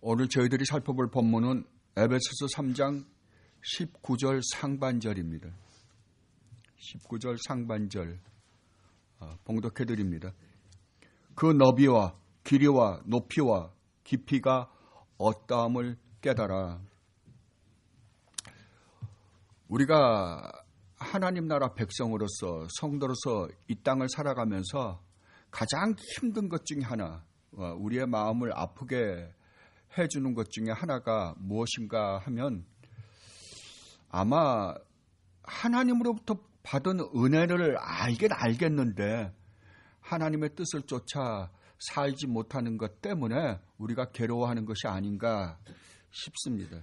오늘 저희들이 살펴볼 본문은 에베소서 3장 19절 상반절입니다. 19절 상반절 봉독해 드립니다. 그 너비와 길이와 높이와 깊이가 어떠함을 깨달아. 우리가 하나님 나라 백성으로서 성도로서 이 땅을 살아가면서 가장 힘든 것 중에 하나, 우리의 마음을 아프게 해주는 것 중에 하나가 무엇인가 하면 아마 하나님으로부터 받은 은혜를 알긴 알겠는데 하나님의 뜻을 쫓아 살지 못하는 것 때문에 우리가 괴로워하는 것이 아닌가 싶습니다.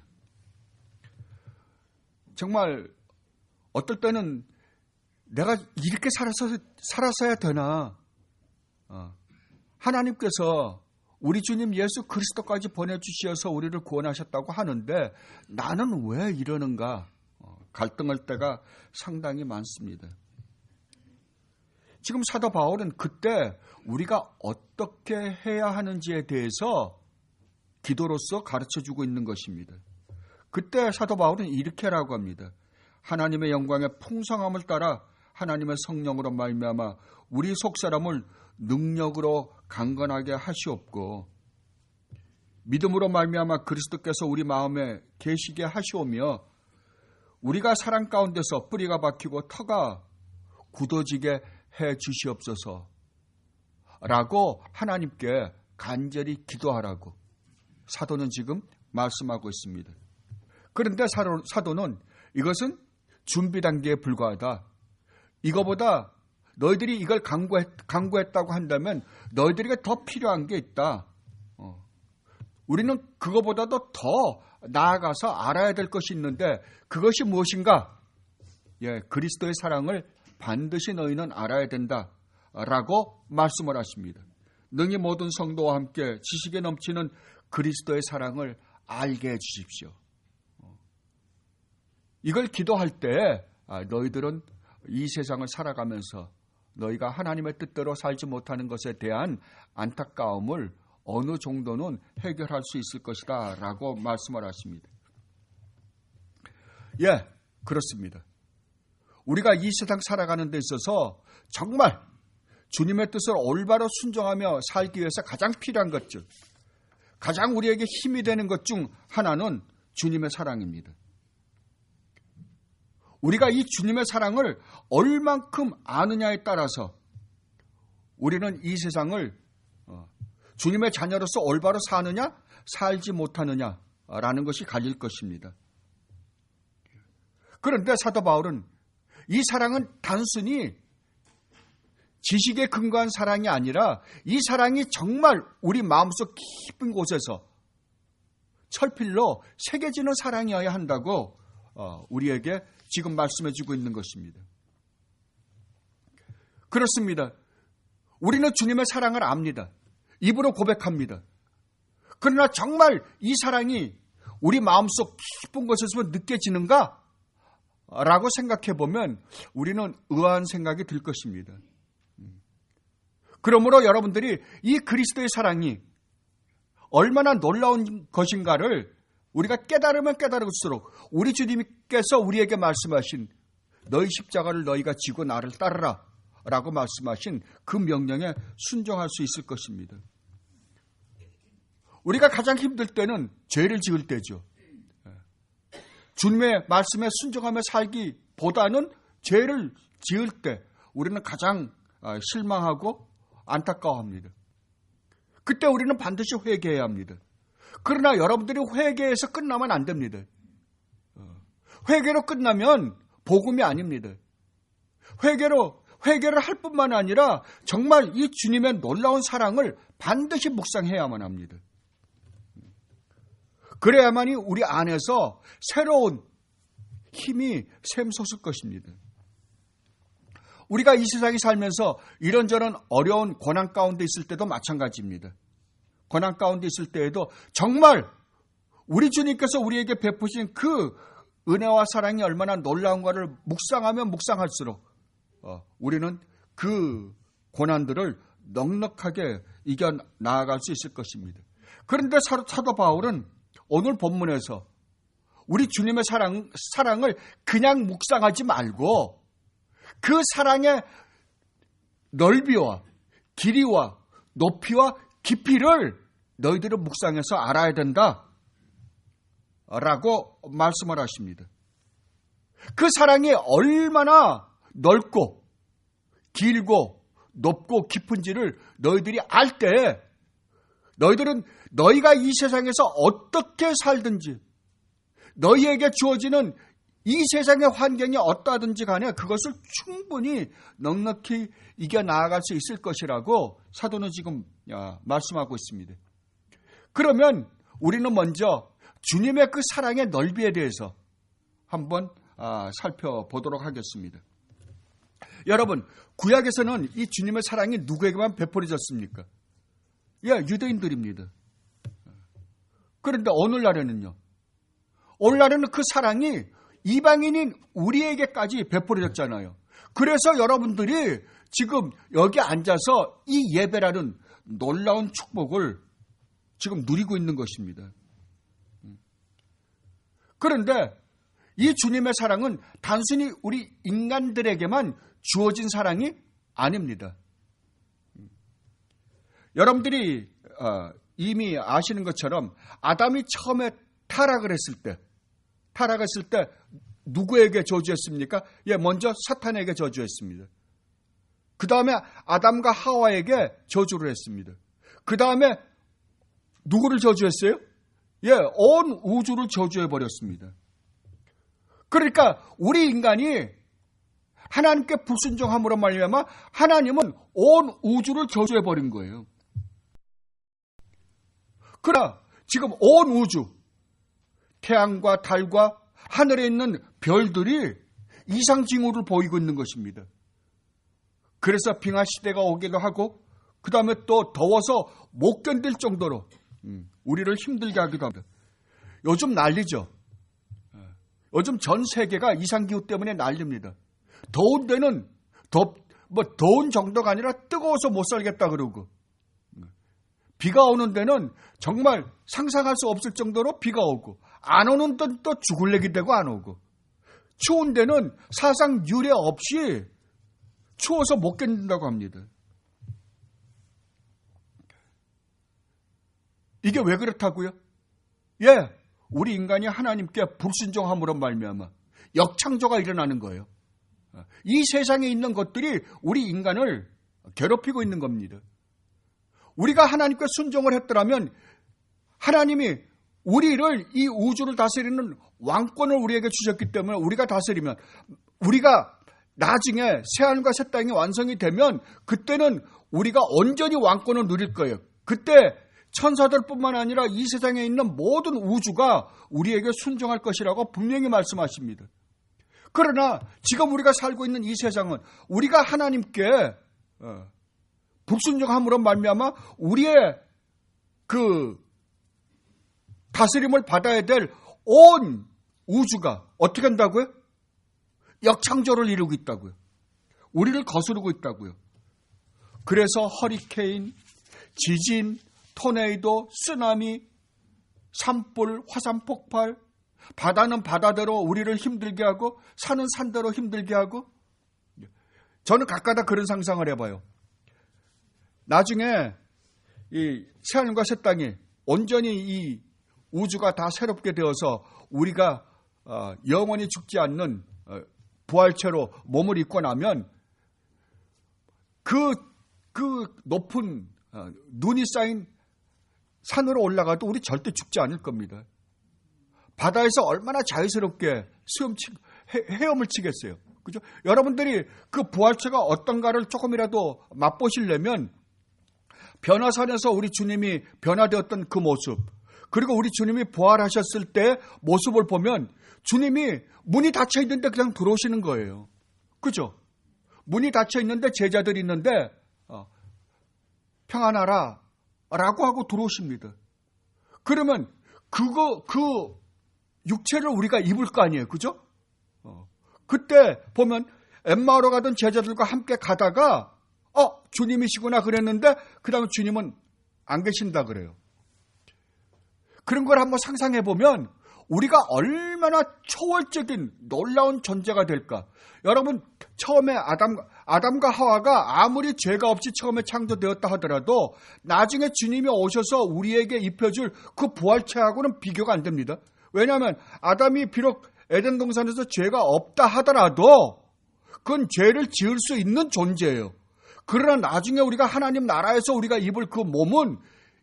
정말 어떨 때는 내가 이렇게 살았어야 되나? 하나님께서 우리 주님 예수 그리스도까지 보내주셔서 우리를 구원하셨다고 하는데 나는 왜 이러는가? 갈등할 때가 상당히 많습니다. 지금 사도 바울은 그때 우리가 어떻게 해야 하는지에 대해서 기도로서 가르쳐주고 있는 것입니다. 그때 사도 바울은 이렇게라고 합니다. 하나님의 영광의 풍성함을 따라 하나님의 성령으로 말미암아 우리 속사람을 능력으로 강건하게 하시옵고 믿음으로 말미암아 그리스도께서 우리 마음에 계시게 하시오며 우리가 사랑 가운데서 뿌리가 박히고 터가 굳어지게 해 주시옵소서 라고 하나님께 간절히 기도하라고 사도는 지금 말씀하고 있습니다. 그런데 사도는 이것은 준비 단계에 불과하다. 이거보다 너희들이 이걸 강구했다고 한다면 너희들에게 더 필요한 게 있다. 우리는 그거보다도 더 나아가서 알아야 될 것이 있는데 그것이 무엇인가? 그리스도의 사랑을 반드시 너희는 알아야 된다라고 말씀을 하십니다. 능히 모든 성도와 함께 지식에 넘치는 그리스도의 사랑을 알게 해주십시오. 이걸 기도할 때 너희들은 이 세상을 살아가면서 너희가 하나님의 뜻대로 살지 못하는 것에 대한 안타까움을 어느 정도는 해결할 수 있을 것이다 라고 말씀을 하십니다. 그렇습니다. 우리가 이 세상 살아가는 데 있어서 정말 주님의 뜻을 올바로 순종하며 살기 위해서 가장 필요한 것 중, 가장 우리에게 힘이 되는 것 중 하나는 주님의 사랑입니다. 우리가 이 주님의 사랑을 얼만큼 아느냐에 따라서 우리는 이 세상을 주님의 자녀로서 올바로 사느냐 살지 못하느냐라는 것이 갈릴 것입니다. 그런데 사도 바울은 이 사랑은 단순히 지식에 근거한 사랑이 아니라 이 사랑이 정말 우리 마음속 깊은 곳에서 철필로 새겨지는 사랑이어야 한다고 우리에게 지금 말씀해주고 있는 것입니다. 그렇습니다. 우리는 주님의 사랑을 압니다. 입으로 고백합니다. 그러나 정말 이 사랑이 우리 마음속 깊은 곳에서 느껴지는가? 라고 생각해 보면 우리는 의아한 생각이 들 것입니다. 그러므로 여러분들이 이 그리스도의 사랑이 얼마나 놀라운 것인가를 우리가 깨달으면 깨달을수록 우리 주님께서 우리에게 말씀하신 너희 십자가를 너희가 지고 나를 따르라 라고 말씀하신 그 명령에 순종할 수 있을 것입니다. 우리가 가장 힘들 때는 죄를 지을 때죠. 주님의 말씀에 순종하며 살기보다는 죄를 지을 때 우리는 가장 실망하고 안타까워합니다. 그때 우리는 반드시 회개해야 합니다. 그러나 여러분들이 회개해서 끝나면 안 됩니다. 회개로 끝나면 복음이 아닙니다. 회개를 할 뿐만 아니라 정말 이 주님의 놀라운 사랑을 반드시 묵상해야만 합니다. 그래야만이 우리 안에서 새로운 힘이 샘솟을 것입니다. 우리가 이 세상에 살면서 이런저런 어려운 고난 가운데 있을 때도 마찬가지입니다. 고난 가운데 있을 때에도 정말 우리 주님께서 우리에게 베푸신 그 은혜와 사랑이 얼마나 놀라운가를 묵상하면 묵상할수록 우리는 그 고난들을 넉넉하게 이겨 나아갈 수 있을 것입니다. 그런데 사도 바울은 오늘 본문에서 우리 주님의 사랑을 그냥 묵상하지 말고 그 사랑의 넓이와 길이와 높이와 깊이를 너희들은 묵상해서 알아야 된다 라고 말씀을 하십니다. 그 사랑이 얼마나 넓고 길고 높고 깊은지를 너희들이 알 때 너희들은 너희가 이 세상에서 어떻게 살든지 너희에게 주어지는 이 세상의 환경이 어떠하든지 간에 그것을 충분히 넉넉히 이겨나갈 수 있을 것이라고 사도는 지금 말씀하고 있습니다. 그러면 우리는 먼저 주님의 그 사랑의 넓이에 대해서 한번 살펴보도록 하겠습니다. 여러분, 구약에서는 이 주님의 사랑이 누구에게만 베풀어졌습니까? 유대인들입니다. 그런데 오늘날에는요. 오늘날에는 그 사랑이 이방인인 우리에게까지 베풀어졌잖아요. 그래서 여러분들이 지금 여기 앉아서 이 예배라는 놀라운 축복을 지금 누리고 있는 것입니다. 그런데 이 주님의 사랑은 단순히 우리 인간들에게만 주어진 사랑이 아닙니다. 여러분들이 이미 아시는 것처럼 아담이 처음에 타락을 했을 때 누구에게 저주했습니까? 먼저 사탄에게 저주했습니다. 그 다음에 아담과 하와에게 저주를 했습니다. 그 다음에 누구를 저주했어요? 온 우주를 저주해버렸습니다. 그러니까 우리 인간이 하나님께 불순종함으로 말미암아 하나님은 온 우주를 저주해버린 거예요. 그러나 지금 온 우주, 태양과 달과 하늘에 있는 별들이 이상징후를 보이고 있는 것입니다. 그래서 빙하 시대가 오기도 하고 그 다음에 또 더워서 못 견딜 정도로 우리를 힘들게 하기도 합니다. 요즘 난리죠. 요즘 전 세계가 이상기후 때문에 난립니다. 더운 데는 더운 정도가 아니라 뜨거워서 못 살겠다 그러고 비가 오는 데는 정말 상상할 수 없을 정도로 비가 오고 안 오는 데는 또 죽을 얘기 되고 안 오고 추운 데는 사상 유례 없이 추워서 못 견딘다고 합니다. 이게 왜 그렇다고요? 우리 인간이 하나님께 불순종함으로 말미암아 역창조가 일어나는 거예요. 이 세상에 있는 것들이 우리 인간을 괴롭히고 있는 겁니다. 우리가 하나님께 순종을 했더라면 하나님이 우리를 이 우주를 다스리는 왕권을 우리에게 주셨기 때문에 우리가 다스리면 우리가 나중에 새하늘과 새 땅이 완성이 되면 그때는 우리가 온전히 왕권을 누릴 거예요. 그때 천사들뿐만 아니라 이 세상에 있는 모든 우주가 우리에게 순종할 것이라고 분명히 말씀하십니다. 그러나 지금 우리가 살고 있는 이 세상은 우리가 하나님께 불순종함으로 말미암아 우리의 그 다스림을 받아야 될 온 우주가 어떻게 한다고요? 역창조를 이루고 있다고요. 우리를 거스르고 있다고요. 그래서 허리케인, 지진, 토네이도, 쓰나미, 산불, 화산 폭발, 바다는 바다대로 우리를 힘들게 하고 산은 산대로 힘들게 하고 저는 가끔가다 그런 상상을 해봐요. 나중에 이 새하늘과 새 땅이 온전히 이 우주가 다 새롭게 되어서 우리가 영원히 죽지 않는 부활체로 몸을 입고 나면 그 높은 눈이 쌓인 산으로 올라가도 우리 절대 죽지 않을 겁니다. 바다에서 얼마나 자유스럽게 헤엄을 치겠어요. 그죠? 여러분들이 그 부활체가 어떤가를 조금이라도 맛보시려면 변화산에서 우리 주님이 변화되었던 그 모습, 그리고 우리 주님이 부활하셨을 때 모습을 보면 주님이 문이 닫혀 있는데 그냥 들어오시는 거예요. 그죠? 문이 닫혀 있는데 제자들이 있는데 평안하라 라고 하고 들어오십니다. 그러면 그 육체를 우리가 입을 거 아니에요. 그죠? 그때 보면 엠마오로 가던 제자들과 함께 가다가 주님이시구나 그랬는데 그 다음에 주님은 안 계신다 그래요. 그런 걸 한번 상상해 보면 우리가 얼마나 초월적인 놀라운 존재가 될까. 여러분, 처음에 아담과 하와가 아무리 죄가 없이 처음에 창조되었다 하더라도 나중에 주님이 오셔서 우리에게 입혀줄 그 부활체하고는 비교가 안 됩니다. 왜냐하면 아담이 비록 에덴 동산에서 죄가 없다 하더라도 그건 죄를 지을 수 있는 존재예요. 그러나 나중에 우리가 하나님 나라에서 우리가 입을 그 몸은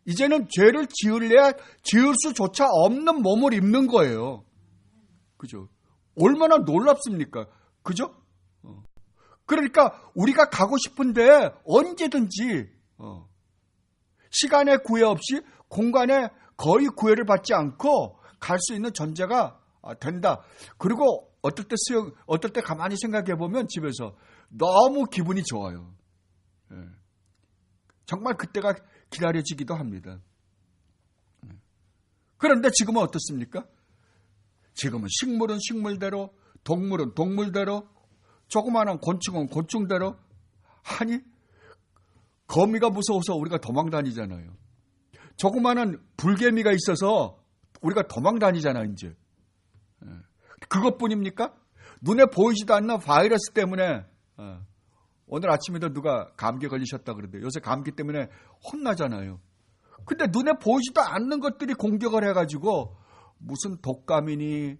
이제는 죄를 지을 수조차 없는 몸을 입는 거예요. 그죠? 얼마나 놀랍습니까? 그죠? 그러니까 우리가 가고 싶은데 언제든지 시간의 구애 없이 공간에 거의 구애를 받지 않고 갈 수 있는 존재가 된다. 그리고 어떨 때 가만히 생각해 보면 집에서 너무 기분이 좋아요. 정말 그때가 기다려지기도 합니다. 그런데 지금은 어떻습니까? 지금은 식물은 식물대로, 동물은 동물대로, 조그마한 곤충은 곤충대로. 아니, 거미가 무서워서 우리가 도망 다니잖아요. 조그마한 불개미가 있어서 우리가 도망 다니잖아요, 이제. 그것뿐입니까? 눈에 보이지도 않는 바이러스 때문에 오늘 아침에도 누가 감기 걸리셨다 그러는데 요새 감기 때문에 혼나잖아요. 근데 눈에 보이지도 않는 것들이 공격을 해가지고 무슨 독감이니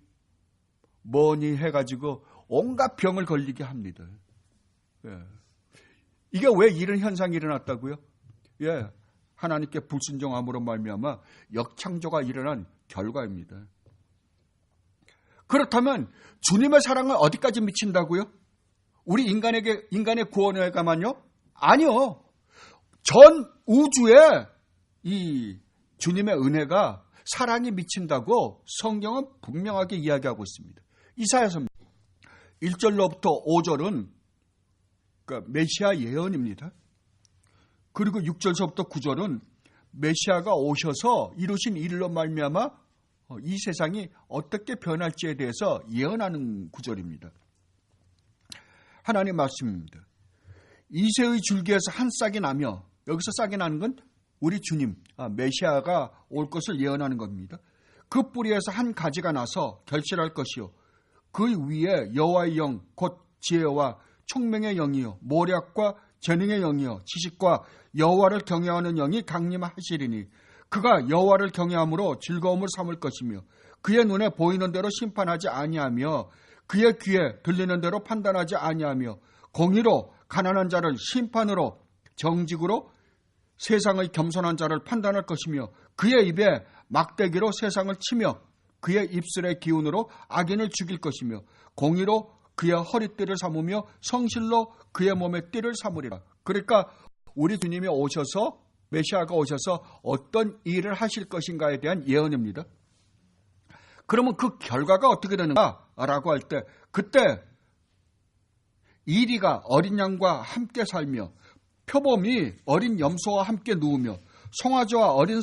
뭐니 해가지고 온갖 병을 걸리게 합니다. 이게 왜 이런 현상이 일어났다고요? 하나님께 불순종함으로 말미암아 역창조가 일어난 결과입니다. 그렇다면 주님의 사랑은 어디까지 미친다고요? 우리 인간의 구원에가만요? 아니요. 전 우주에 이 주님의 은혜가 사랑이 미친다고 성경은 분명하게 이야기하고 있습니다. 이사야서 1절로부터 5절은 메시아 예언입니다. 그리고 6절서부터 9절은 메시아가 오셔서 이루신 일로 말미암아 이 세상이 어떻게 변할지에 대해서 예언하는 구절입니다. 하나님 말씀입니다. 이새의 줄기에서 한 싹이 나며, 여기서 싹이 나는 건 우리 주님, 메시아가 올 것을 예언하는 겁니다. 그 뿌리에서 한 가지가 나서 결실할 것이요, 그 위에 여호와의 영, 곧 지혜와 총명의 영이요, 모략과 재능의 영이요, 지식과 여호와를 경외하는 영이 강림하시리니 그가 여호와를 경외함으로 즐거움을 삼을 것이며 그의 눈에 보이는 대로 심판하지 아니하며 그의 귀에 들리는 대로 판단하지 아니하며 공의로 가난한 자를 심판으로 정직으로 세상의 겸손한 자를 판단할 것이며 그의 입에 막대기로 세상을 치며 그의 입술의 기운으로 악인을 죽일 것이며 공의로 그의 허리띠를 삼으며 성실로 그의 몸의 띠를 삼으리라. 그러니까 우리 주님이 오셔서, 메시아가 오셔서 어떤 일을 하실 것인가에 대한 예언입니다. 그러면 그 결과가 어떻게 되는가라고 할 때, 그때 이리가 어린 양과 함께 살며 표범이 어린 염소와 함께 누우며 송아지와 어린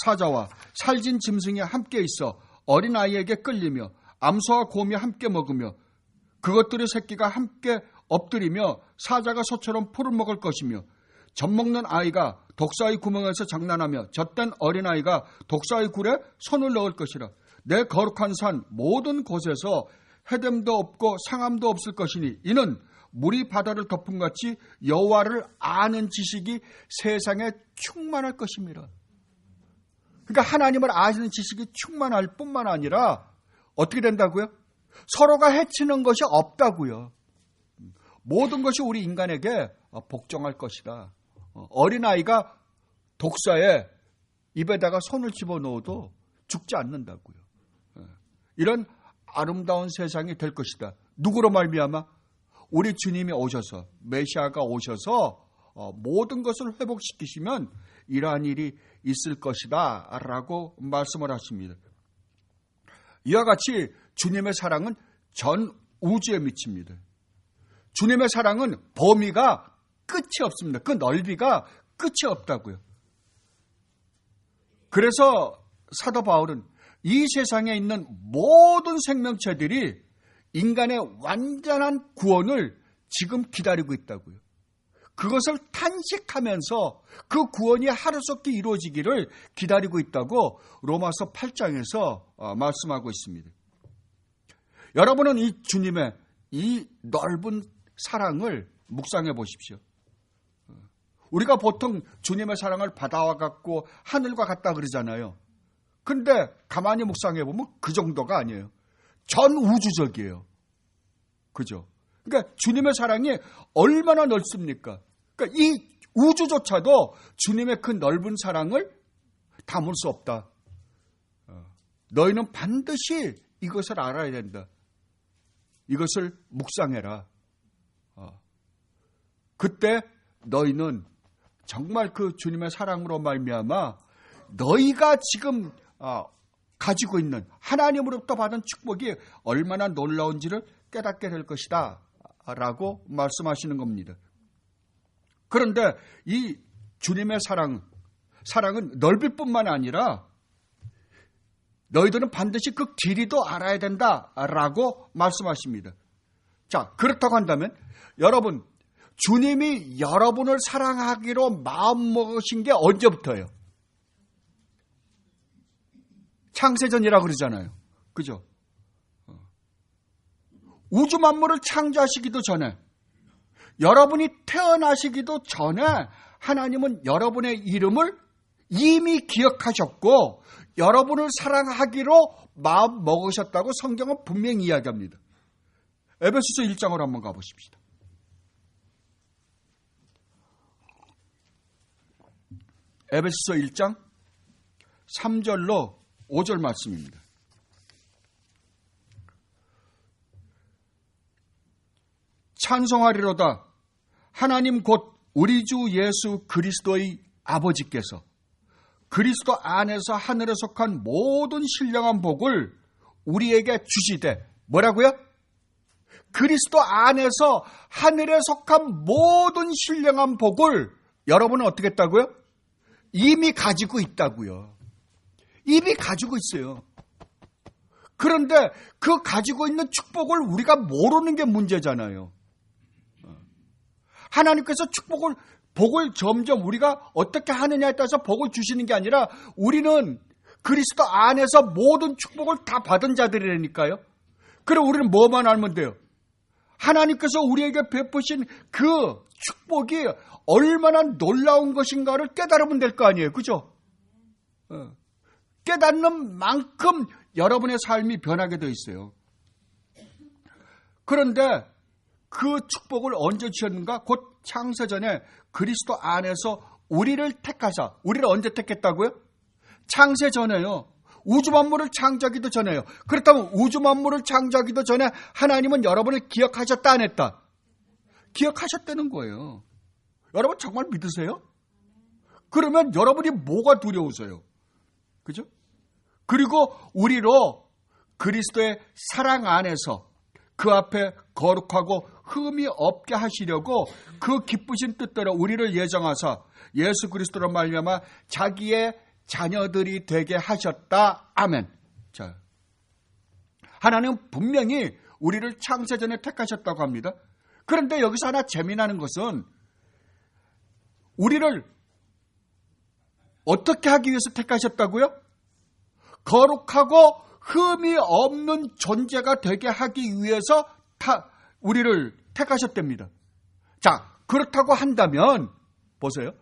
사자와 살진 짐승이 함께 있어 어린아이에게 끌리며 암소와 곰이 함께 먹으며 그것들의 새끼가 함께 엎드리며 사자가 소처럼 풀을 먹을 것이며 젖먹는 아이가 독사의 구멍에서 장난하며 젖된 어린아이가 독사의 굴에 손을 넣을 것이라. 내 거룩한 산 모든 곳에서 해됨도 없고 상함도 없을 것이니 이는 물이 바다를 덮음같이 여호와를 아는 지식이 세상에 충만할 것입니다. 그러니까 하나님을 아시는 지식이 충만할 뿐만 아니라 어떻게 된다고요? 서로가 해치는 것이 없다고요. 모든 것이 우리 인간에게 복종할 것이다. 어린아이가 독사에 입에다가 손을 집어넣어도 죽지 않는다고요. 이런 아름다운 세상이 될 것이다. 누구로 말미암아? 우리 주님이 오셔서, 메시아가 오셔서 모든 것을 회복시키시면 이러한 일이 있을 것이다 라고 말씀을 하십니다. 이와 같이 주님의 사랑은 전 우주에 미칩니다. 주님의 사랑은 범위가 끝이 없습니다. 그 넓이가 끝이 없다고요. 그래서 사도 바울은 이 세상에 있는 모든 생명체들이 인간의 완전한 구원을 지금 기다리고 있다고요. 그것을 탄식하면서 그 구원이 하루속히 이루어지기를 기다리고 있다고 로마서 8장에서 말씀하고 있습니다. 여러분은 이 주님의 이 넓은 사랑을 묵상해 보십시오. 우리가 보통 주님의 사랑을 바다와 같고 하늘과 같다 그러잖아요. 근데 가만히 묵상해 보면 그 정도가 아니에요. 전 우주적이에요. 그죠? 그러니까 주님의 사랑이 얼마나 넓습니까? 그러니까 이 우주조차도 주님의 그 넓은 사랑을 담을 수 없다. 너희는 반드시 이것을 알아야 된다. 이것을 묵상해라. 그때 너희는 정말 그 주님의 사랑으로 말미암아 너희가 지금 가지고 있는 하나님으로부터 받은 축복이 얼마나 놀라운지를 깨닫게 될 것이다 라고 말씀하시는 겁니다. 그런데 이 주님의 사랑은 넓을 뿐만 아니라 너희들은 반드시 그 길이도 알아야 된다라고 말씀하십니다. 자, 그렇다고 한다면 여러분, 주님이 여러분을 사랑하기로 마음먹으신 게 언제부터예요? 창세전이라고 그러잖아요. 그죠? 우주 만물을 창조하시기도 전에, 여러분이 태어나시기도 전에 하나님은 여러분의 이름을 이미 기억하셨고 여러분을 사랑하기로 마음 먹으셨다고 성경은 분명히 이야기합니다. 에베소서 1장으로 한번 가보십시다. 에베소서 1장 3절로 5절 말씀입니다. 찬송하리로다. 하나님 곧 우리 주 예수 그리스도의 아버지께서 그리스도 안에서 하늘에 속한 모든 신령한 복을 우리에게 주시되, 뭐라고요? 그리스도 안에서 하늘에 속한 모든 신령한 복을 여러분은 어떻게 했다고요? 이미 가지고 있다고요. 이미 가지고 있어요. 그런데 그 가지고 있는 축복을 우리가 모르는 게 문제잖아요. 하나님께서 복을 점점 우리가 어떻게 하느냐에 따라서 복을 주시는 게 아니라 우리는 그리스도 안에서 모든 축복을 다 받은 자들이라니까요. 그럼 우리는 뭐만 알면 돼요? 하나님께서 우리에게 베푸신 그 축복이 얼마나 놀라운 것인가를 깨달으면 될 거 아니에요. 그죠? 깨닫는 만큼 여러분의 삶이 변하게 되어 있어요. 그런데 그 축복을 언제 주셨는가? 곧 창세전에 그리스도 안에서 우리를 택하사. 우리를 언제 택했다고요? 창세전에요. 우주 만물을 창조하기도 전에요. 그렇다면 우주 만물을 창조하기도 전에 하나님은 여러분을 기억하셨다 안 했다? 기억하셨다는 거예요. 여러분 정말 믿으세요? 그러면 여러분이 뭐가 두려우세요? 그죠? 그리고 우리로 그리스도의 사랑 안에서 그 앞에 거룩하고 흠이 없게 하시려고 그 기쁘신 뜻대로 우리를 예정하사 예수 그리스도로 말미암아 자기의 자녀들이 되게 하셨다. 아멘. 자, 하나님은 분명히 우리를 창세전에 택하셨다고 합니다. 그런데 여기서 하나 재미나는 것은 우리를 어떻게 하기 위해서 택하셨다고요? 거룩하고 흠이 없는 존재가 되게 하기 위해서 우리를 택하셨답니다. 자, 그렇다고 한다면 보세요.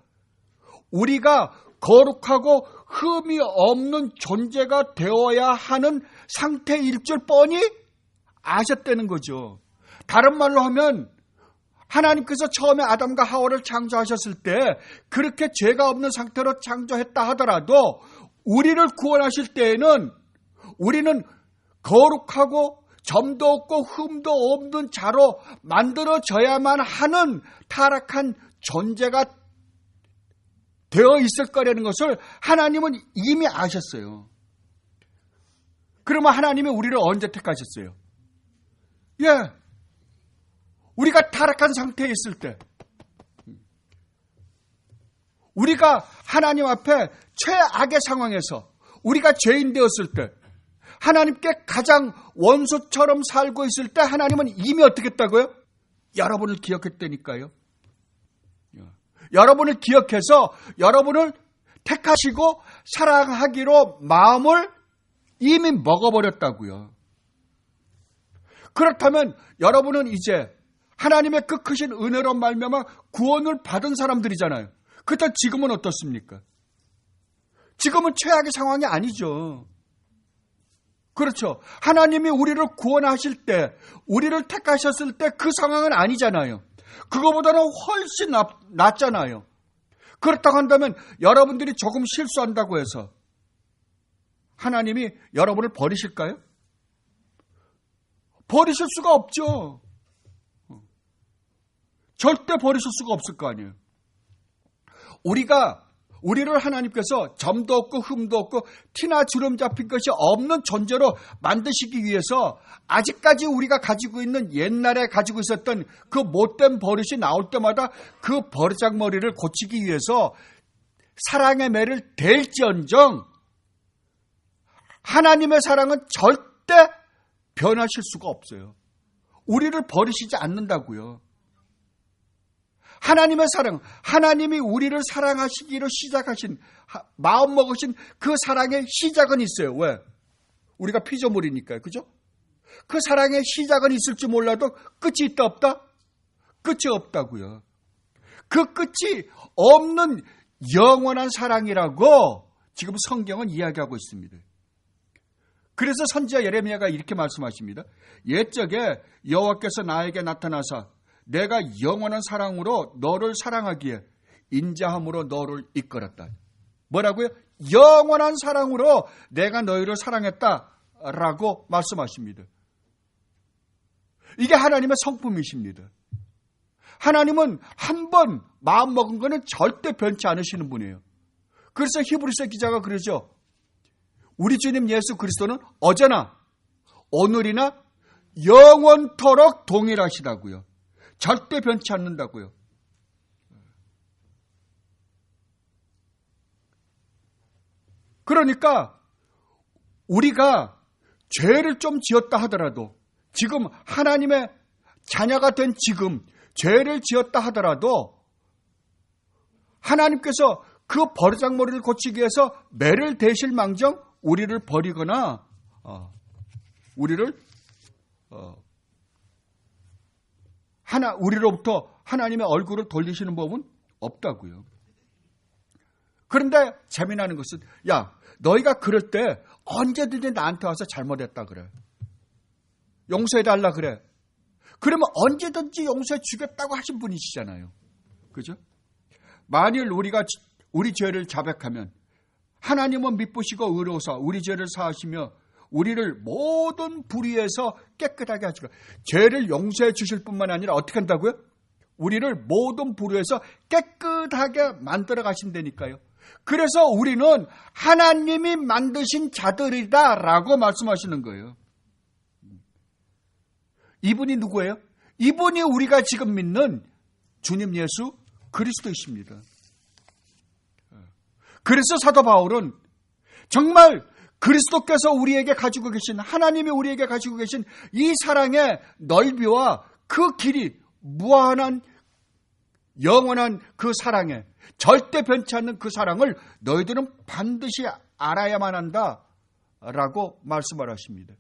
우리가 거룩하고 흠이 없는 존재가 되어야 하는 상태일 줄 뻔히 아셨다는 거죠. 다른 말로 하면 하나님께서 처음에 아담과 하와를 창조하셨을 때 그렇게 죄가 없는 상태로 창조했다 하더라도 우리를 구원하실 때에는 우리는 거룩하고 점도 없고 흠도 없는 자로 만들어져야만 하는 타락한 존재가 되어 있을 거라는 것을 하나님은 이미 아셨어요. 그러면 하나님이 우리를 언제 택하셨어요? 예, 우리가 타락한 상태에 있을 때, 우리가 하나님 앞에 최악의 상황에서 우리가 죄인 되었을 때, 하나님께 가장 원수처럼 살고 있을 때 하나님은 이미 어떻게 했다고요? 여러분을 기억했다니까요. 여러분을 기억해서 여러분을 택하시고 사랑하기로 마음을 이미 먹어버렸다고요. 그렇다면 여러분은 이제 하나님의 그 크신 은혜로 말미암아 구원을 받은 사람들이잖아요. 그렇다면 지금은 어떻습니까? 지금은 최악의 상황이 아니죠. 그렇죠. 하나님이 우리를 구원하실 때, 우리를 택하셨을 때 그 상황은 아니잖아요. 그거보다는 훨씬 낫잖아요. 그렇다고 한다면 여러분들이 조금 실수한다고 해서 하나님이 여러분을 버리실까요? 버리실 수가 없죠. 절대 버리실 수가 없을 거 아니에요. 우리를 하나님께서 점도 없고 흠도 없고 티나 주름 잡힌 것이 없는 존재로 만드시기 위해서 아직까지 우리가 가지고 있는 옛날에 가지고 있었던 그 못된 버릇이 나올 때마다 그 버르장머리를 고치기 위해서 사랑의 매를 댈지언정 하나님의 사랑은 절대 변하실 수가 없어요. 우리를 버리시지 않는다고요. 하나님의 사랑, 하나님이 우리를 사랑하시기로 시작하신, 마음 먹으신 그 사랑의 시작은 있어요. 왜? 우리가 피조물이니까요. 그죠? 그 사랑의 시작은 있을지 몰라도 끝이 있다 없다? 끝이 없다고요. 그 끝이 없는 영원한 사랑이라고 지금 성경은 이야기하고 있습니다. 그래서 선지자 예레미야가 이렇게 말씀하십니다. 옛적에 여호와께서 나에게 나타나사 내가 영원한 사랑으로 너를 사랑하기에 인자함으로 너를 이끌었다. 뭐라고요? 영원한 사랑으로 내가 너희를 사랑했다라고 말씀하십니다. 이게 하나님의 성품이십니다. 하나님은 한 번 마음먹은 거는 절대 변치 않으시는 분이에요. 그래서 히브리서 기자가 그러죠. 우리 주님 예수 그리스도는 어제나 오늘이나 영원토록 동일하시다고요. 절대 변치 않는다고요. 그러니까 우리가 죄를 좀 지었다 하더라도 지금 하나님의 자녀가 된 지금 죄를 지었다 하더라도 하나님께서 그 버르장머리를 고치기 위해서 매를 대실 망정 우리를 버리거나 우리로부터 하나님의 얼굴을 돌리시는 법은 없다고요. 그런데 재미나는 것은 너희가 그럴 때 언제든지 나한테 와서 잘못했다 그래. 용서해달라 그래. 그러면 언제든지 용서해 주겠다고 하신 분이시잖아요. 그죠? 만일 우리가 우리 죄를 자백하면 하나님은 미쁘시고 의로우사 우리 죄를 사하시며 우리를 모든 불의에서 깨끗하게 하시고 죄를 용서해 주실 뿐만 아니라 어떻게 한다고요? 우리를 모든 불의에서 깨끗하게 만들어 가신다니까요. 그래서 우리는 하나님이 만드신 자들이다라고 말씀하시는 거예요. 이분이 누구예요? 이분이 우리가 지금 믿는 주님 예수 그리스도이십니다. 그래서 사도 바울은 정말 그리스도께서 우리에게 가지고 계신 하나님이 우리에게 가지고 계신 이 사랑의 넓이와 그 길이 무한한 영원한 그 사랑에 절대 변치 않는 그 사랑을 너희들은 반드시 알아야만 한다라고 말씀을 하십니다.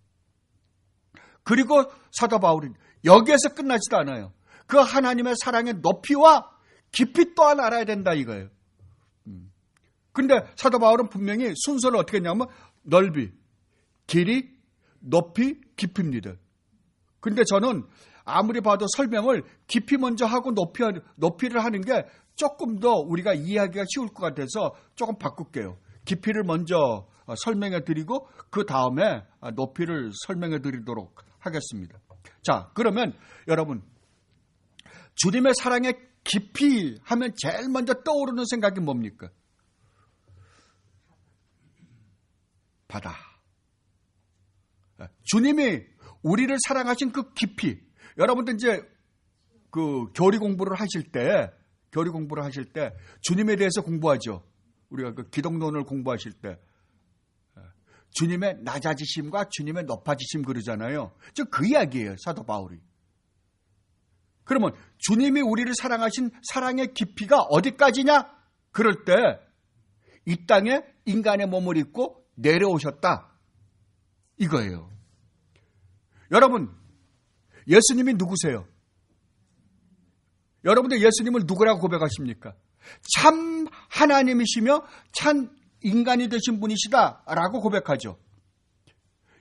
그리고 사도 바울은 여기에서 끝나지도 않아요. 그 하나님의 사랑의 높이와 깊이 또한 알아야 된다 이거예요. 근데 사도 바울은 분명히 순서를 어떻게 했냐면 넓이, 길이, 높이, 깊이입니다. 근데 저는 아무리 봐도 설명을 깊이 먼저 하고 높이를 하는 게 조금 더 우리가 이해하기가 쉬울 것 같아서 조금 바꿀게요. 깊이를 먼저 설명해 드리고 그 다음에 높이를 설명해 드리도록 하겠습니다. 자, 그러면 여러분 주님의 사랑의 깊이 하면 제일 먼저 떠오르는 생각이 뭡니까? 바다. 주님이 우리를 사랑하신 그 깊이. 여러분들 이제 그 교리 공부를 하실 때 주님에 대해서 공부하죠. 우리가 그 기독론을 공부하실 때 주님의 낮아지심과 주님의 높아지심 그러잖아요. 저 그 이야기예요. 사도 바울이. 그러면 주님이 우리를 사랑하신 사랑의 깊이가 어디까지냐? 그럴 때 이 땅에 인간의 몸을 입고 내려오셨다. 이거예요. 여러분, 예수님이 누구세요? 여러분들 예수님을 누구라고 고백하십니까? 참 하나님이시며 참 인간이 되신 분이시다라고 고백하죠.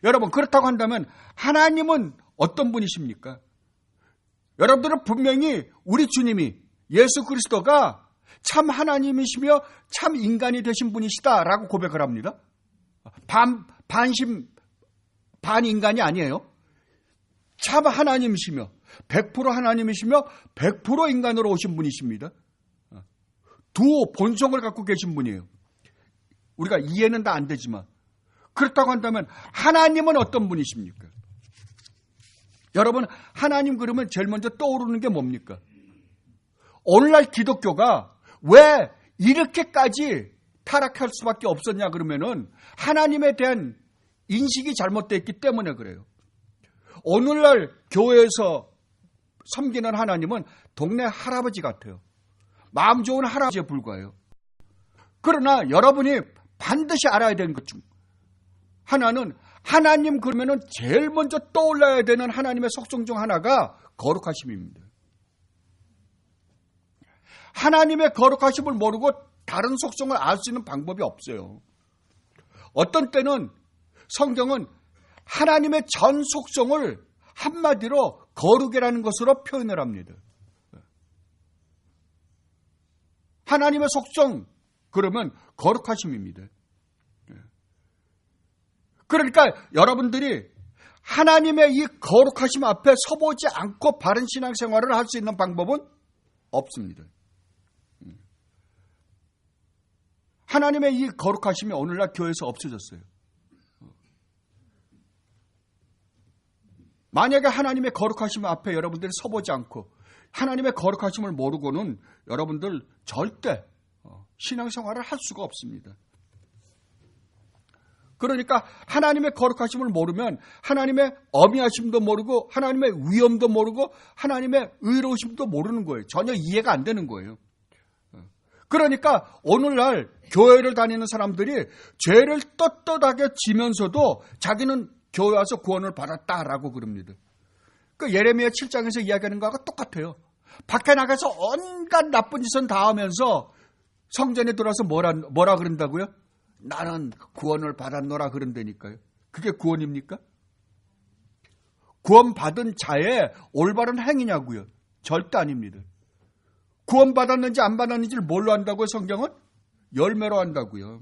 여러분, 그렇다고 한다면 하나님은 어떤 분이십니까? 여러분들은 분명히 우리 주님이 예수 그리스도가 참 하나님이시며 참 인간이 되신 분이시다라고 고백을 합니다. 반심 반인간이 아니에요. 참 하나님이시며 100% 하나님이시며 100% 인간으로 오신 분이십니다. 두 본성을 갖고 계신 분이에요. 우리가 이해는 다 안 되지만 그렇다고 한다면 하나님은 어떤 분이십니까? 여러분, 하나님 그러면 제일 먼저 떠오르는 게 뭡니까? 오늘날 기독교가 왜 이렇게까지 타락할 수밖에 없었냐 그러면은 하나님에 대한 인식이 잘못되어 있기 때문에 그래요. 오늘날 교회에서 섬기는 하나님은 동네 할아버지 같아요. 마음 좋은 할아버지에 불과해요. 그러나 여러분이 반드시 알아야 되는 것 중 하나는 하나님 그러면은 제일 먼저 떠올라야 되는 하나님의 속성 중 하나가 거룩하심입니다. 하나님의 거룩하심을 모르고 다른 속성을 알 수 있는 방법이 없어요. 어떤 때는 성경은 하나님의 전 속성을 한마디로 거룩이라는 것으로 표현을 합니다. 하나님의 속성, 그러면 거룩하심입니다. 그러니까 여러분들이 하나님의 이 거룩하심 앞에 서보지 않고 바른 신앙생활을 할 수 있는 방법은 없습니다. 하나님의 이 거룩하심이 오늘날 교회에서 없어졌어요. 만약에 하나님의 거룩하심 앞에 여러분들이 서보지 않고 하나님의 거룩하심을 모르고는 여러분들 절대 신앙생활을 할 수가 없습니다. 그러니까 하나님의 거룩하심을 모르면 하나님의 어미하심도 모르고 하나님의 위엄도 모르고 하나님의 의로우심도 모르는 거예요. 전혀 이해가 안 되는 거예요. 그러니까 오늘날 교회를 다니는 사람들이 죄를 떳떳하게 지면서도 자기는 교회 와서 구원을 받았다라고 그럽니다. 그 예레미야 7장에서 이야기하는 거하고 똑같아요. 밖에 나가서 온갖 나쁜 짓은 다 하면서 성전에 들어와서 뭐라 그런다고요? 나는 구원을 받았노라 그런다니까요. 그게 구원입니까? 구원받은 자의 올바른 행위냐고요? 절대 아닙니다. 구원받았는지 안 받았는지를 뭘로 한다고요? 성경은? 열매로 한다고요.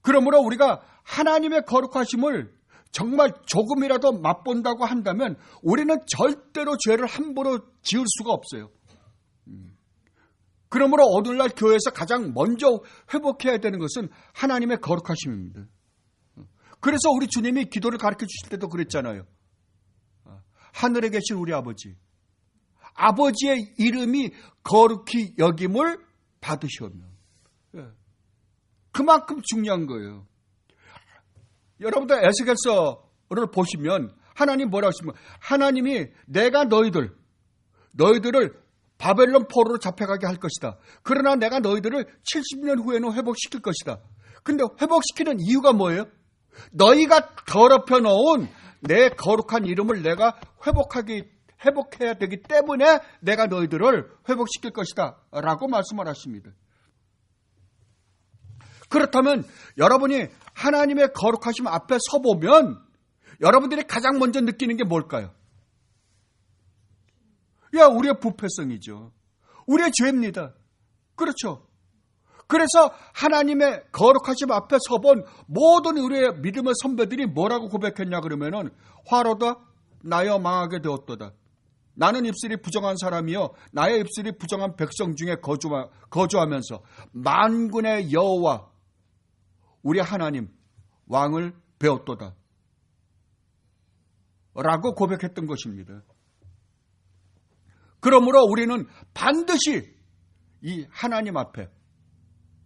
그러므로 우리가 하나님의 거룩하심을 정말 조금이라도 맛본다고 한다면 우리는 절대로 죄를 함부로 지을 수가 없어요. 그러므로 오늘날 교회에서 가장 먼저 회복해야 되는 것은 하나님의 거룩하심입니다. 그래서 우리 주님이 기도를 가르쳐 주실 때도 그랬잖아요. 하늘에 계신 우리 아버지, 아버지의 이름이 거룩히 여김을 받으시오며. 그만큼 중요한 거예요. 여러분들 에스겔서를 보시면 하나님 뭐라고 하시면 하나님이 내가 너희들을 바벨론 포로로 잡혀가게 할 것이다. 그러나 내가 너희들을 70년 후에는 회복시킬 것이다. 근데 회복시키는 이유가 뭐예요? 너희가 더럽혀 놓은 내 거룩한 이름을 내가 회복해야 되기 때문에 내가 너희들을 회복시킬 것이다 라고 말씀을 하십니다. 그렇다면 여러분이 하나님의 거룩하심 앞에 서보면 여러분들이 가장 먼저 느끼는 게 뭘까요? 우리의 부패성이죠. 우리의 죄입니다. 그렇죠. 그래서 하나님의 거룩하심 앞에 서본 모든 우리의 믿음의 선배들이 뭐라고 고백했냐 그러면은 화로다 나여 망하게 되었도다. 나는 입술이 부정한 사람이요 나의 입술이 부정한 백성 중에 거주하면서 만군의 여호와 우리 하나님 왕을 배웠도다 라고 고백했던 것입니다. 그러므로 우리는 반드시 이 하나님 앞에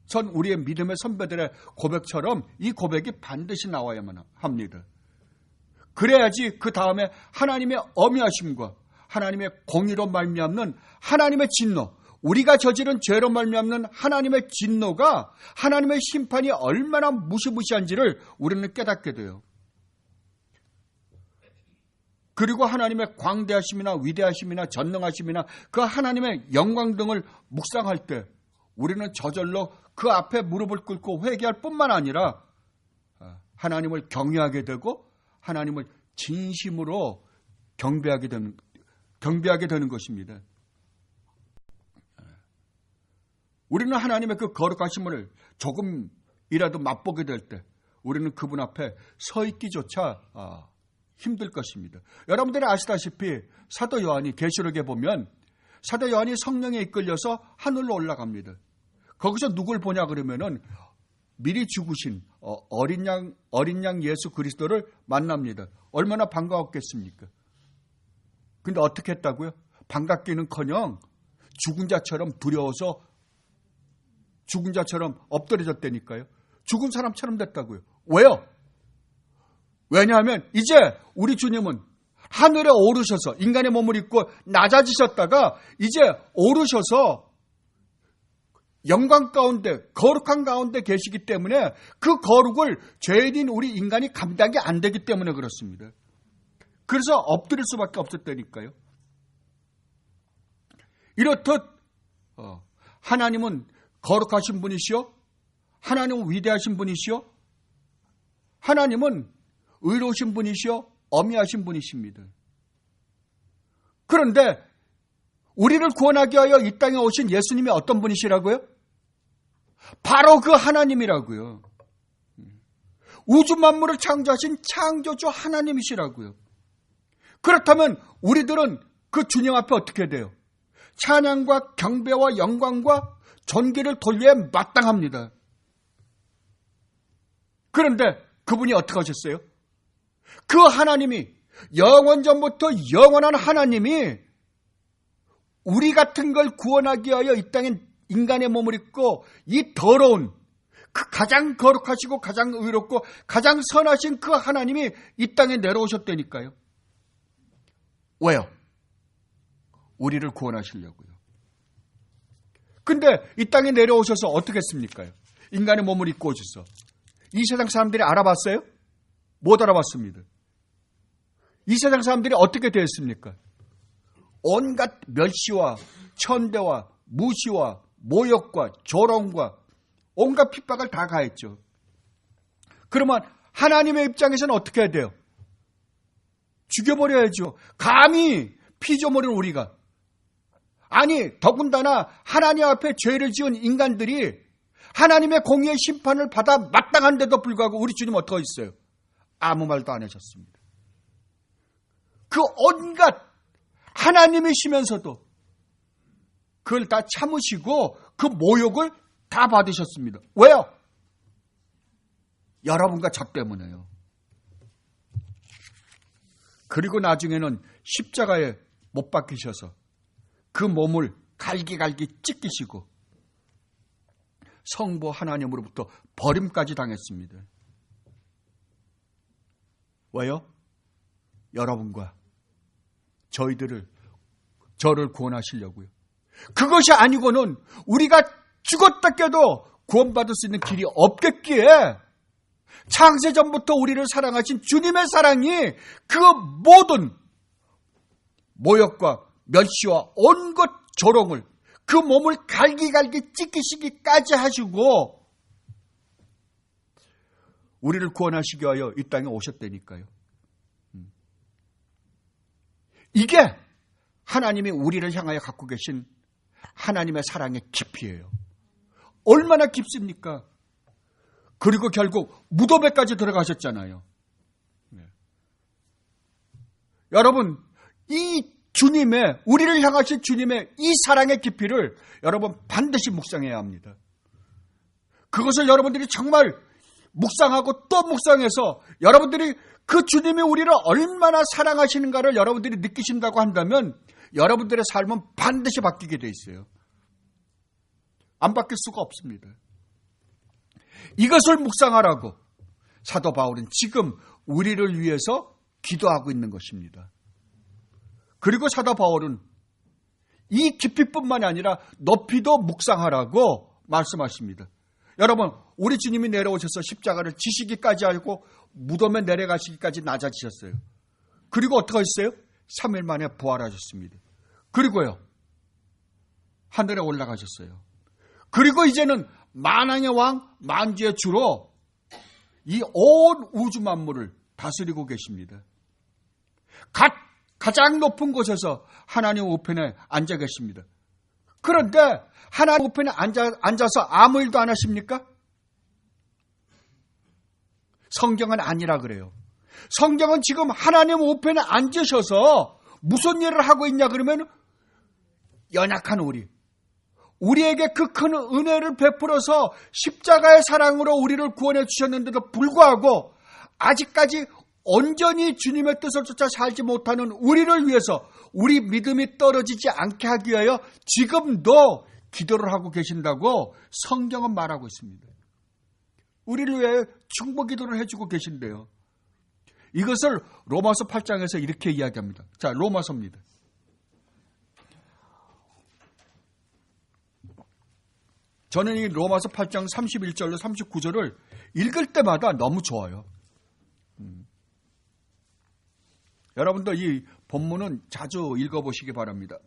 선 우리의 믿음의 선배들의 고백처럼 이 고백이 반드시 나와야만 합니다. 그래야지 그 다음에 하나님의 엄위하심과 하나님의 공의로 말미암는 하나님의 진노, 우리가 저지른 죄로 말미암는 하나님의 진노가 하나님의 심판이 얼마나 무시무시한지를 우리는 깨닫게 돼요. 그리고 하나님의 광대하심이나 위대하심이나 전능하심이나 그 하나님의 영광 등을 묵상할 때 우리는 저절로 그 앞에 무릎을 꿇고 회개할 뿐만 아니라 하나님을 경외하게 되고 하나님을 진심으로 경배하게 되는 것입니다. 우리는 하나님의 그 거룩하심을 조금이라도 맛보게 될 때 우리는 그분 앞에 서 있기조차 힘들 것입니다. 여러분들이 아시다시피 사도 요한이 계시록에 보면 사도 요한이 성령에 이끌려서 하늘로 올라갑니다. 거기서 누굴 보냐 그러면은 미리 죽으신 어린 양 예수 그리스도를 만납니다. 얼마나 반가웠겠습니까? 근데 어떻게 했다고요? 반갑기는커녕 죽은 자처럼 두려워서 죽은 자처럼 엎드려졌다니까요. 죽은 사람처럼 됐다고요. 왜요? 왜냐하면 이제 우리 주님은 하늘에 오르셔서 인간의 몸을 입고 낮아지셨다가 이제 오르셔서 영광 가운데 거룩한 가운데 계시기 때문에 그 거룩을 죄인인 우리 인간이 감당이 안 되기 때문에 그렇습니다. 그래서 엎드릴 수밖에 없었다니까요. 이렇듯 하나님은 거룩하신 분이시오. 하나님은 위대하신 분이시오. 하나님은 의로우신 분이시오. 엄위하신 분이십니다. 그런데 우리를 구원하기 위하여 이 땅에 오신 예수님이 어떤 분이시라고요? 바로 그 하나님이라고요. 우주 만물을 창조하신 창조주 하나님이시라고요. 그렇다면 우리들은 그 주님 앞에 어떻게 돼요? 찬양과 경배와 영광과 존귀를 돌려야 마땅합니다. 그런데 그분이 어떻게 하셨어요? 그 하나님이 영원전부터 영원한 하나님이 우리 같은 걸 구원하기 위하여 이 땅에 인간의 몸을 입고 이 더러운 그 가장 거룩하시고 가장 의롭고 가장 선하신 그 하나님이 이 땅에 내려오셨다니까요. 왜요? 우리를 구원하시려고요. 근데 이 땅에 내려오셔서 어떻게 했습니까? 인간의 몸을 입고 오셔서 이 세상 사람들이 알아봤어요? 못 알아봤습니다. 이 세상 사람들이 어떻게 되었습니까? 온갖 멸시와 천대와 무시와 모욕과 조롱과 온갖 핍박을 다 가했죠. 그러면 하나님의 입장에서는 어떻게 해야 돼요? 죽여버려야죠. 감히 피조물인 우리가. 아니 더군다나 하나님 앞에 죄를 지은 인간들이 하나님의 공의의 심판을 받아 마땅한데도 불구하고 우리 주님 어떻게 했어요? 아무 말도 안 하셨습니다. 그 온갖 하나님이시면서도 그걸 다 참으시고 그 모욕을 다 받으셨습니다. 왜요? 여러분과 저 때문에요. 그리고 나중에는 십자가에 못 박히셔서 그 몸을 갈기갈기 찢기시고 성부 하나님으로부터 버림까지 당했습니다. 왜요? 여러분과 저를 구원하시려고요. 그것이 아니고는 우리가 죽었다 깨도 구원받을 수 있는 길이 없겠기에 창세전부터 우리를 사랑하신 주님의 사랑이 그 모든 모욕과 멸시와 온갖 조롱을 그 몸을 갈기갈기 찢기시기까지 하시고 우리를 구원하시기 위하여 이 땅에 오셨다니까요. 이게 하나님이 우리를 향하여 갖고 계신 하나님의 사랑의 깊이예요. 얼마나 깊습니까? 그리고 결국 무덤에까지 들어가셨잖아요. 네. 여러분, 이 주님의, 우리를 향하신 주님의 이 사랑의 깊이를 여러분 반드시 묵상해야 합니다. 그것을 여러분들이 정말 묵상하고 또 묵상해서 여러분들이 그 주님이 우리를 얼마나 사랑하시는가를 여러분들이 느끼신다고 한다면 여러분들의 삶은 반드시 바뀌게 돼 있어요. 안 바뀔 수가 없습니다. 이것을 묵상하라고 사도 바울은 지금 우리를 위해서 기도하고 있는 것입니다. 그리고 사도 바울은 이 깊이뿐만이 아니라 높이도 묵상하라고 말씀하십니다. 여러분, 우리 주님이 내려오셔서 십자가를 지시기까지 하고 무덤에 내려가시기까지 낮아지셨어요. 그리고 어떻게 하셨어요? 3일 만에 부활하셨습니다. 그리고요, 하늘에 올라가셨어요. 그리고 이제는 만왕의 왕, 만주의 주로 이 온 우주 만물을 다스리고 계십니다. 가장 높은 곳에서 하나님 우편에 앉아 계십니다. 그런데 하나님 우편에 앉아서 아무 일도 안 하십니까? 성경은 아니라 그래요. 성경은 지금 하나님 우편에 앉으셔서 무슨 일을 하고 있냐 그러면 연약한 우리에게 그 큰 은혜를 베풀어서 십자가의 사랑으로 우리를 구원해 주셨는데도 불구하고 아직까지 온전히 주님의 뜻을 쫓아 살지 못하는 우리를 위해서 우리 믿음이 떨어지지 않게 하기 위하여 지금도 기도를 하고 계신다고 성경은 말하고 있습니다. 우리를 위해 중보 기도를 해주고 계신데요. 이것을 로마서 8장에서 이렇게 이야기합니다. 자, 로마서입니다. 저는 이 로마서 8장 31절로 39절을 읽을 때마다 너무 좋아요. 여러분도 이 본문은 자주 읽어보시기 바랍니다.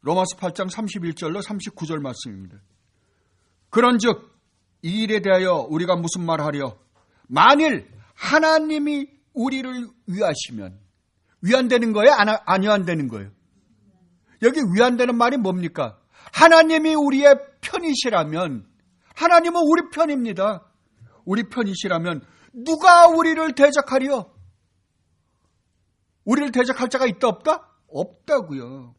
로마서 8장 31절로 39절 말씀입니다. 그런즉 이 일에 대하여 우리가 무슨 말하려? 만일 하나님이 우리를 위하시면 위안되는 거예요? 안 위안되는 거예요? 여기 위안되는 말이 뭡니까? 하나님이 우리의 편이시라면, 하나님은 우리 편입니다. 우리 편이시라면 누가 우리를 대적하리요? 우리를 대적할 자가 있다 없다? 없다고요.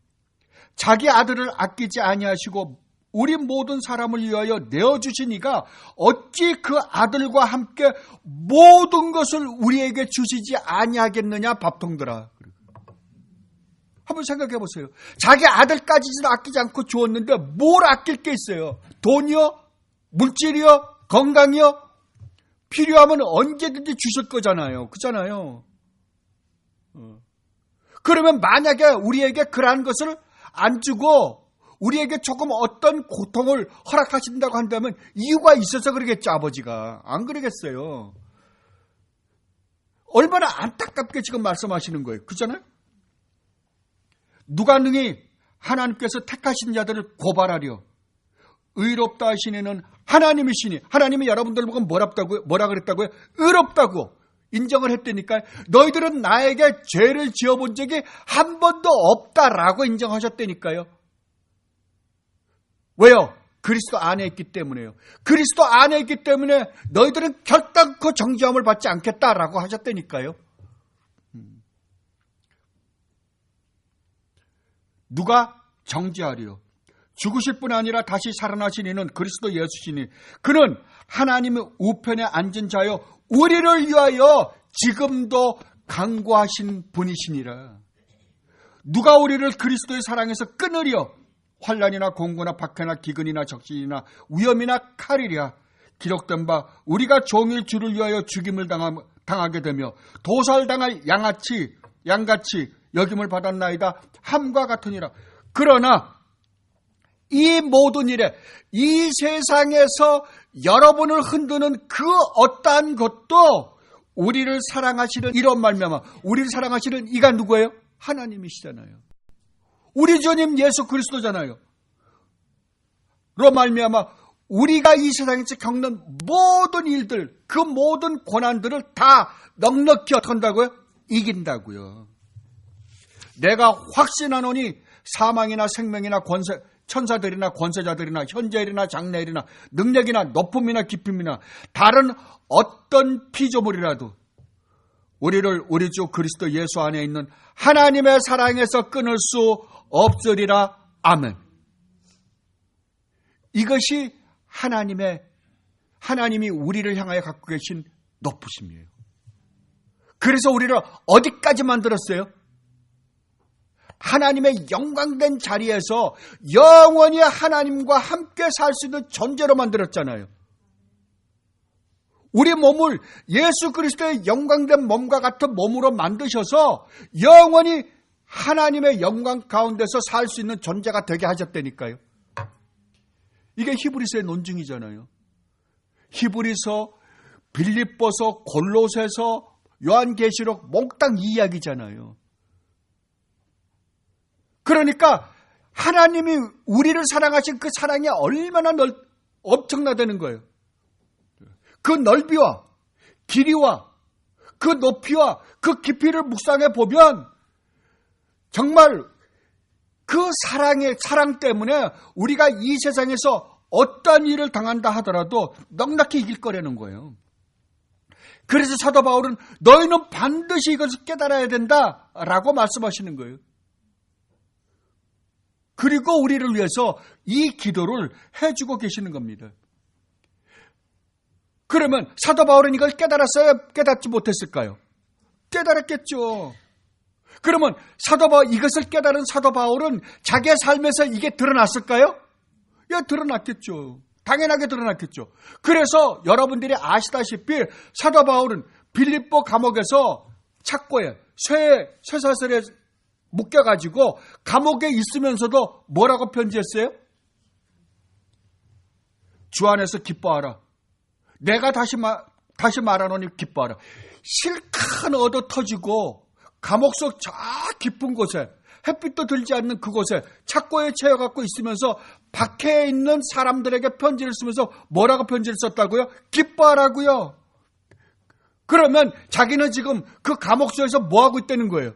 자기 아들을 아끼지 아니하시고 우리 모든 사람을 위하여 내어주신 이가 어찌 그 아들과 함께 모든 것을 우리에게 주시지 아니하겠느냐 밥통들아. 한번 생각해 보세요. 자기 아들까지도 아끼지 않고 주었는데 뭘 아낄 게 있어요? 돈이요? 물질이요? 건강이요? 필요하면 언제든지 주실 거잖아요. 그렇잖아요. 그러면 만약에 우리에게 그러한 것을 안 주고 우리에게 조금 어떤 고통을 허락하신다고 한다면 이유가 있어서 그러겠죠, 아버지가. 안 그러겠어요. 얼마나 안타깝게 지금 말씀하시는 거예요. 그렇잖아요? 누가 능히 하나님께서 택하신 자들을 고발하려? 의롭다 하신 이는 하나님이시니, 하나님이 여러분들 보고 뭐라 그랬다고요? 의롭다고 인정을 했다니까요. 너희들은 나에게 죄를 지어본 적이 한 번도 없다라고 인정하셨다니까요. 왜요? 그리스도 안에 있기 때문에요. 그리스도 안에 있기 때문에 너희들은 결단코 정죄함을 받지 않겠다라고 하셨다니까요. 누가 정죄하리요? 죽으실 뿐 아니라 다시 살아나신 이는 그리스도 예수시니 그는 하나님의 우편에 앉은 자여 우리를 위하여 지금도 간구하신 분이시니라. 누가 우리를 그리스도의 사랑에서 끊으려? 환난이나 공고나 박해나 기근이나 적신이나 위험이나 칼이랴. 기록된 바 우리가 종일 주를 위하여 죽임을 당하게 되며 도살당할 양같이 여김을 받았나이다 함과 같으니라. 그러나 이 모든 일에 이 세상에서 여러분을 흔드는 그 어떠한 것도 우리를 사랑하시는 이런 말미암아 우리를 사랑하시는 이가 누구예요? 하나님이시잖아요. 우리 주님 예수 그리스도잖아요. 로 말미암아 우리가 이 세상에서 겪는 모든 일들, 그 모든 고난들을 다 넉넉히 어떻게 한다고요? 이긴다고요. 내가 확신하노니 사망이나 생명이나 권세, 천사들이나 권세자들이나 현재일이나 장래일이나 능력이나 높음이나 깊음이나 다른 어떤 피조물이라도 우리를 우리 주 그리스도 예수 안에 있는 하나님의 사랑에서 끊을 수 없으리라. 아멘. 이것이 하나님이 우리를 향하여 갖고 계신 높으심이에요. 그래서 우리를 어디까지 만들었어요? 하나님의 영광된 자리에서 영원히 하나님과 함께 살 수 있는 존재로 만들었잖아요. 우리 몸을 예수 그리스도의 영광된 몸과 같은 몸으로 만드셔서 영원히 하나님의 영광 가운데서 살 수 있는 존재가 되게 하셨다니까요. 이게 히브리서의 논증이잖아요. 히브리서, 빌립보서, 골로새서, 요한계시록 몽땅 이 이야기잖아요. 그러니까 하나님이 우리를 사랑하신 그 사랑이 얼마나 엄청나다는 거예요. 그 넓이와 길이와 그 높이와 그 깊이를 묵상해 보면 정말 그 사랑 때문에 우리가 이 세상에서 어떤 일을 당한다 하더라도 넉넉히 이길 거라는 거예요. 그래서 사도 바울은 너희는 반드시 이것을 깨달아야 된다라고 말씀하시는 거예요. 그리고 우리를 위해서 이 기도를 해주고 계시는 겁니다. 그러면 사도 바울은 이걸 깨달았어요? 깨닫지 못했을까요? 깨달았겠죠. 그러면 이것을 깨달은 사도 바울은 자기의 삶에서 이게 드러났을까요? 예, 드러났겠죠. 당연하게 드러났겠죠. 그래서 여러분들이 아시다시피 사도 바울은 빌립보 감옥에서 착고에 쇠사슬에 묶여가지고 감옥에 있으면서도 뭐라고 편지했어요? 주 안에서 기뻐하라. 내가 다시 말하노니 기뻐하라. 실컷 얻어 터지고 감옥 속 저 깊은 곳에 햇빛도 들지 않는 그곳에 착고에 채워갖고 있으면서 밖에 있는 사람들에게 편지를 쓰면서 뭐라고 편지를 썼다고요? 기뻐하라고요. 그러면 자기는 지금 그 감옥소에서 뭐하고 있다는 거예요?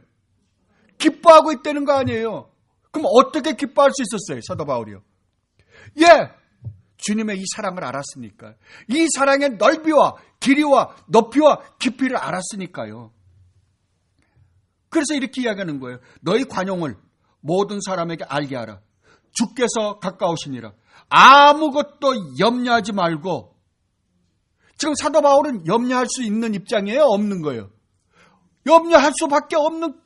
기뻐하고 있다는 거 아니에요. 그럼 어떻게 기뻐할 수 있었어요? 사도 바울이요. 예, 주님의 이 사랑을 알았으니까. 이 사랑의 넓이와 길이와 높이와 깊이를 알았으니까요. 그래서 이렇게 이야기하는 거예요. 너희 관용을 모든 사람에게 알게 하라. 주께서 가까우시니라. 아무것도 염려하지 말고. 지금 사도 바울은 염려할 수 있는 입장이에요? 없는 거예요? 염려할 수밖에 없는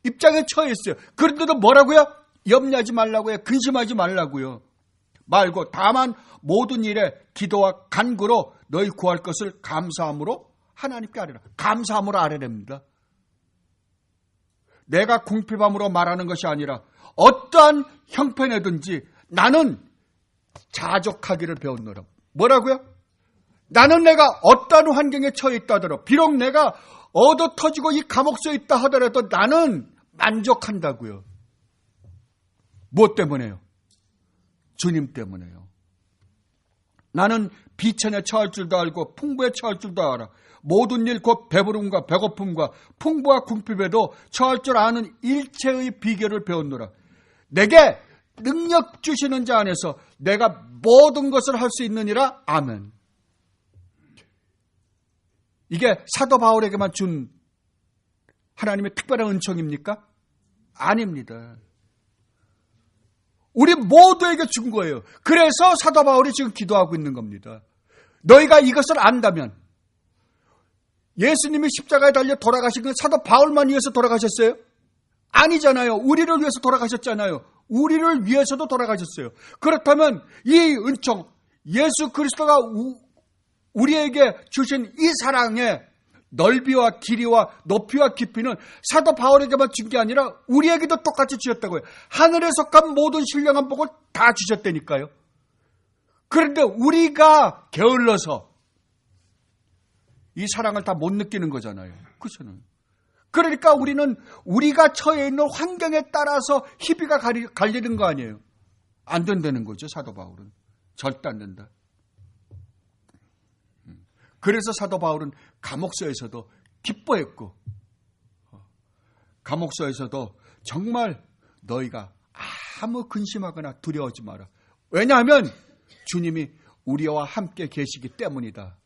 입장에 처해 있어요. 그런데도 뭐라고요? 염려하지 말라고요. 근심하지 말라고요. 말고 다만 모든 일에 기도와 간구로 너희 구할 것을 감사함으로 하나님께 아뢰라. 감사함으로 아뢰랍니다. 내가 궁핍함으로 말하는 것이 아니라 어떠한 형편에든지 나는 자족하기를 배웠노라. 뭐라고요? 나는 내가 어떠한 환경에 처해 있다 하더라도 비록 내가 얻어 터지고 이 감옥소에 있다 하더라도 나는 만족한다고요. 무엇 때문에요? 주님 때문에요. 나는 비천에 처할 줄도 알고 풍부에 처할 줄도 알아. 모든 일 곧 배부름과 배고픔과 풍부와 궁핍에도 처할 줄 아는 일체의 비결을 배웠노라. 내게 능력 주시는 자 안에서 내가 모든 것을 할 수 있느니라. 아멘. 이게 사도 바울에게만 준 하나님의 특별한 은총입니까? 아닙니다. 우리 모두에게 준 거예요. 그래서 사도 바울이 지금 기도하고 있는 겁니다. 너희가 이것을 안다면, 예수님이 십자가에 달려 돌아가신 건 사도 바울만 위해서 돌아가셨어요? 아니잖아요. 우리를 위해서 돌아가셨잖아요. 우리를 위해서도 돌아가셨어요. 그렇다면 이 은총, 예수 그리스도가 우리에게 주신 이 사랑의 넓이와 길이와 높이와 깊이는 사도 바울에게만 준 게 아니라 우리에게도 똑같이 주셨다고요. 하늘에 속한 모든 신령한 복을 다 주셨다니까요. 그런데 우리가 게을러서 이 사랑을 다 못 느끼는 거잖아요. 그렇잖아요. 그러니까 우리는 우리가 처해 있는 환경에 따라서 희비가 갈리는 거 아니에요. 안 된다는 거죠. 사도 바울은. 절대 안 된다. 그래서 사도 바울은 감옥소에서도 기뻐했고, 감옥소에서도 정말 너희가 아무 근심하거나 두려워하지 마라. 왜냐하면 주님이 우리와 함께 계시기 때문이다.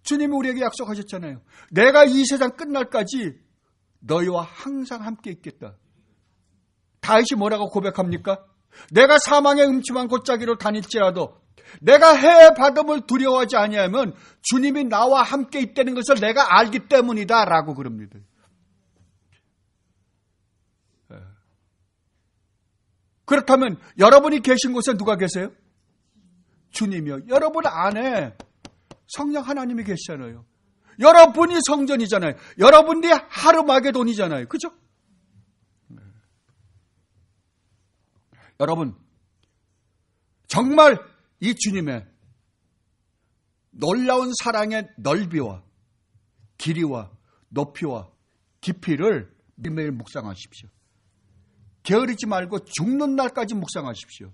주님이 우리에게 약속하셨잖아요. 내가 이 세상 끝날까지 너희와 항상 함께 있겠다. 다윗이 뭐라고 고백합니까? 내가 사망의 음침한 골짜기로 다닐지라도 내가 해의 바람을 두려워하지 아니하면 주님이 나와 함께 있다는 것을 내가 알기 때문이다 라고 그럽니다. 그렇다면 여러분이 계신 곳에 누가 계세요? 주님이요. 여러분 안에 성령 하나님이 계시잖아요. 여러분이 성전이잖아요. 여러분이 하르마게돈이잖아요. 그죠? 여러분, 정말 이 주님의 놀라운 사랑의 넓이와 길이와 높이와 깊이를 매일 묵상하십시오. 게으르지 말고 죽는 날까지 묵상하십시오.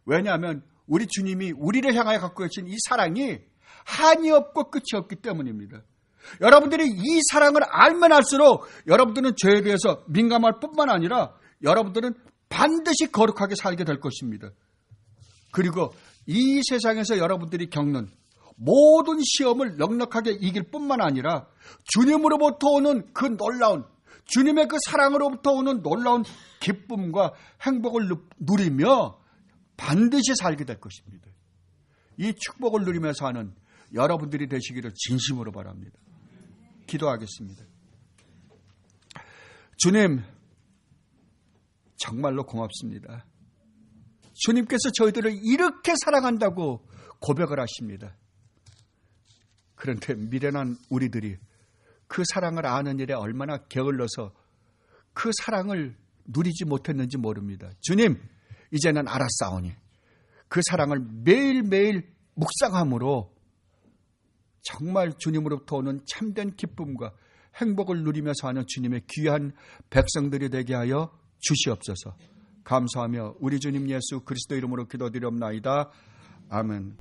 왜냐하면 우리 주님이 우리를 향하여 갖고 계신 이 사랑이 한이 없고 끝이 없기 때문입니다. 여러분들이 이 사랑을 알면 알수록 여러분들은 죄에 대해서 민감할 뿐만 아니라 여러분들은 반드시 거룩하게 살게 될 것입니다. 그리고 이 세상에서 여러분들이 겪는 모든 시험을 넉넉하게 이길 뿐만 아니라 주님으로부터 오는 그 놀라운, 주님의 그 사랑으로부터 오는 놀라운 기쁨과 행복을 누리며 반드시 살게 될 것입니다. 이 축복을 누리면서 하는 여러분들이 되시기를 진심으로 바랍니다. 기도하겠습니다. 주님, 정말로 고맙습니다. 주님께서 저희들을 이렇게 사랑한다고 고백을 하십니다. 그런데 미련한 우리들이 그 사랑을 아는 일에 얼마나 게을러서 그 사랑을 누리지 못했는지 모릅니다. 주님, 이제는 알았사오니 그 사랑을 매일매일 묵상함으로 정말 주님으로부터 오는 참된 기쁨과 행복을 누리면서 하는 주님의 귀한 백성들이 되게 하여 주시옵소서. 감사하며 우리 주님 예수 그리스도 이름으로 기도드리옵나이다. 아멘.